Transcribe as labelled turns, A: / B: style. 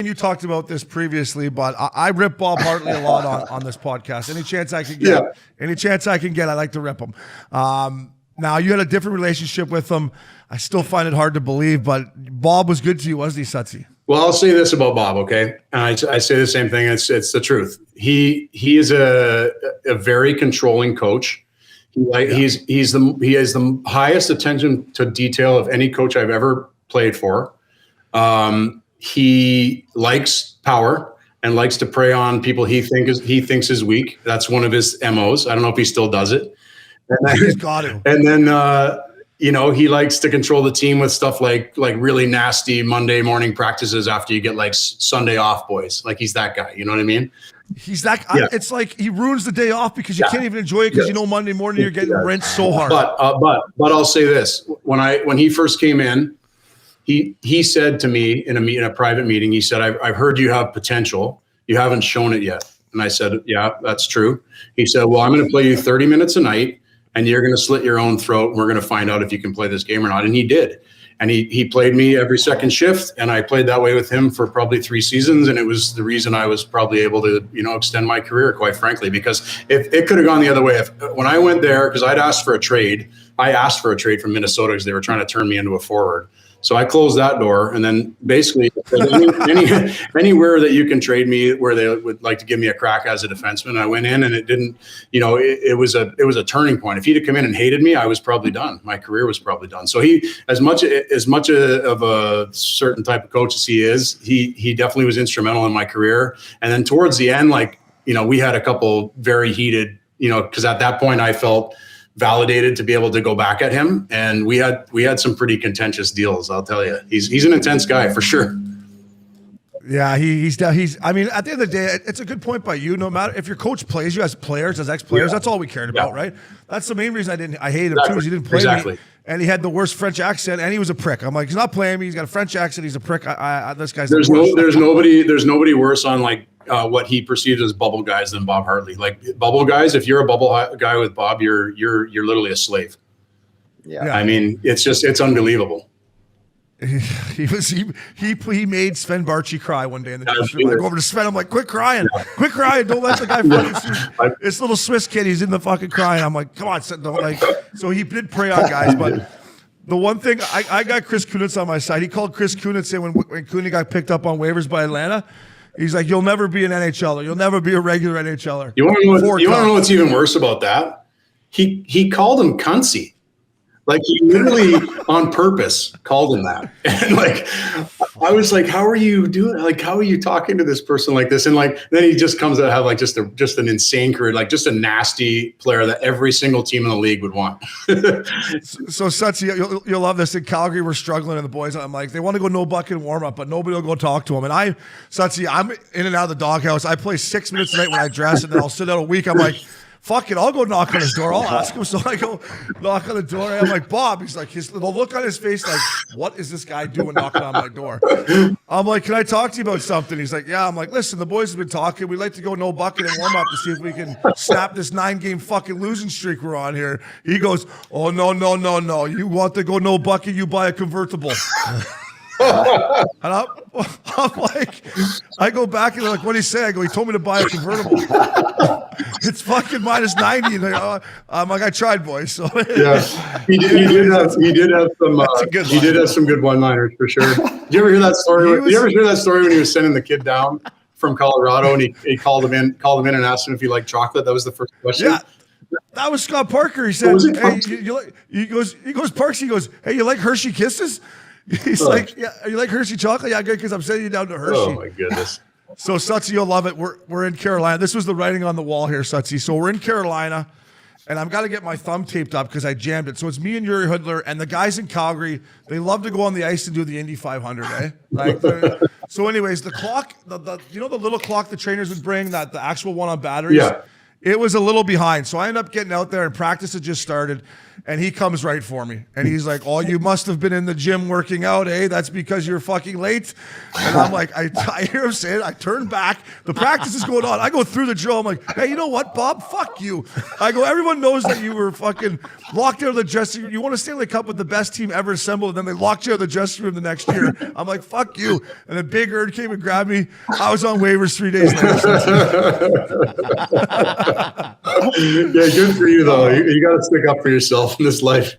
A: You talked about this previously, but I rip Bob Hartley a lot on this podcast. Any chance I can get, I like to rip him. Now, you had a different relationship with him. I still find it hard to believe, but Bob was good to you, wasn't he, Sutsy?
B: Well, I'll say this about Bob, okay? And I say the same thing. It's the truth. He is a very controlling coach. He has the highest attention to detail of any coach I've ever played for. He likes power and likes to prey on people he thinks is weak. That's one of his MOs. I don't know if he still does it.
A: He's got him.
B: And then he likes to control the team with stuff like really nasty Monday morning practices after you get like Sunday off, boys. Like he's that guy. You know what I mean?
A: He's that. Yeah. It's like he ruins the day off because you can't even enjoy it because Monday morning you're getting rinsed so hard.
B: But I'll say this: when he first came in, he said to me in a private meeting, he said, "I've heard you have potential. You haven't shown it yet." And I said, "Yeah, that's true." He said, "Well, I'm going to play you 30 minutes a night, and you're going to slit your own throat. And we're going to find out if you can play this game or not." And he did. And he played me every second shift, and I played that way with him for probably 3 seasons. And it was the reason I was probably able to, extend my career, quite frankly, because if it could have gone the other way. When I went there, because I asked for a trade from Minnesota because they were trying to turn me into a forward. So I closed that door, and then basically anywhere that you can trade me where they would like to give me a crack as a defenseman, I went in, and it didn't, it was a turning point. If he'd have come in and hated me, I was probably done. My career was probably done. So he, as much of a certain type of coach as he is, he definitely was instrumental in my career. And then towards the end, we had a couple very heated, because at that point I felt validated to be able to go back at him, and we had some pretty contentious deals. I'll tell you, he's an intense guy for sure.
A: Yeah, he's. I mean, at the end of the day, it's a good point by you. No matter if your coach plays you as players, as ex-players, that's all we cared about, right? That's the main reason I hated him too, because he didn't play me, and he had the worst French accent, and he was a prick. I'm like, he's not playing me. He's got a French accent. He's a prick. This guy's
B: there's nobody worse on what he perceived as bubble guys than Bob Hartley. Like bubble guys, if you're a bubble guy with Bob, you're literally a slave. Yeah. I mean, it's unbelievable.
A: He made Sven Barchi cry one day in the dressing room. I go over to Sven. I'm like, quit crying. Don't let the guy fucking this little Swiss kid. He's in the fucking crying. I'm like, come on, Sven, don't like. So he did prey on guys, but the one thing I got Chris Kunitz on my side. He called Chris Kunitz in when Kunitz got picked up on waivers by Atlanta. He's like, you'll never be an NHLer. You'll never be a regular NHLer.
B: You want to know what's even worse about that? He called him cuntsy. Like he literally on purpose called him that. And I was like, how are you doing? Like, how are you talking to this person like this? And then he just comes out and have just an insane career, just a nasty player that every single team in the league would want.
A: So Sutsy, you'll love this. In Calgary, we're struggling, and the boys, I'm like, they want to go no bucket warm up, but nobody will go talk to them. And I'm in and out of the doghouse. I play 6 minutes a night when I dress, and then I'll sit out a week. I'm like, fuck it, I'll go knock on his door. I'll ask him. So I go knock on the door. And I'm like, Bob. He's like, the look on his face, like, what is this guy doing knocking on my door? I'm like, can I talk to you about something? He's like, yeah. I'm like, listen, the boys have been talking. We'd like to go no bucket and warm up to see if we can snap this 9-game fucking losing streak we're on here. He goes, oh, no. You want to go no bucket, you buy a convertible. And I'm like, I go back and they're like, what did he say? I go, he told me to buy a convertible. It's fucking minus 90. And I'm like, I tried, boys. So
B: yeah, he did have some good one-liners for sure. Did you ever hear that story? Did you ever hear that story when he was sending the kid down from Colorado and he called him in and asked him if he liked chocolate? That was the first question.
A: Yeah. That was Scott Parker. He said, hey, he goes, Parks, he goes, hey, you like Hershey Kisses? He's like, yeah, you like Hershey chocolate? Yeah, good, because I'm sending you down to Hershey.
B: Oh, my goodness.
A: So, Sutsy, you'll love it. We're in Carolina. This was the writing on the wall here, Sutsy. So we're in Carolina, and I've got to get my thumb taped up because I jammed it. So it's me and Yuri Hoodler, and the guys in Calgary, they love to go on the ice and do the Indy 500, eh? So anyways, the clock, the little clock the trainers would bring, the actual one on batteries, It was a little behind. So I end up getting out there and practice had just started. And he comes right for me. And he's like, oh, you must have been in the gym working out, eh? That's because you're fucking late. And I'm like, I hear him say it. I turn back. The practice is going on. I go through the drill. I'm like, hey, you know what, Bob? Fuck you. I go, everyone knows that you were fucking locked out of the dressing room. You won a Stanley Cup with the best team ever assembled. And then they locked you out of the dressing room the next year. I'm like, fuck you. And then Big Erd came and grabbed me. I was on waivers 3 days later.
B: Yeah, good for you, though. You got to stick up for yourself in this life.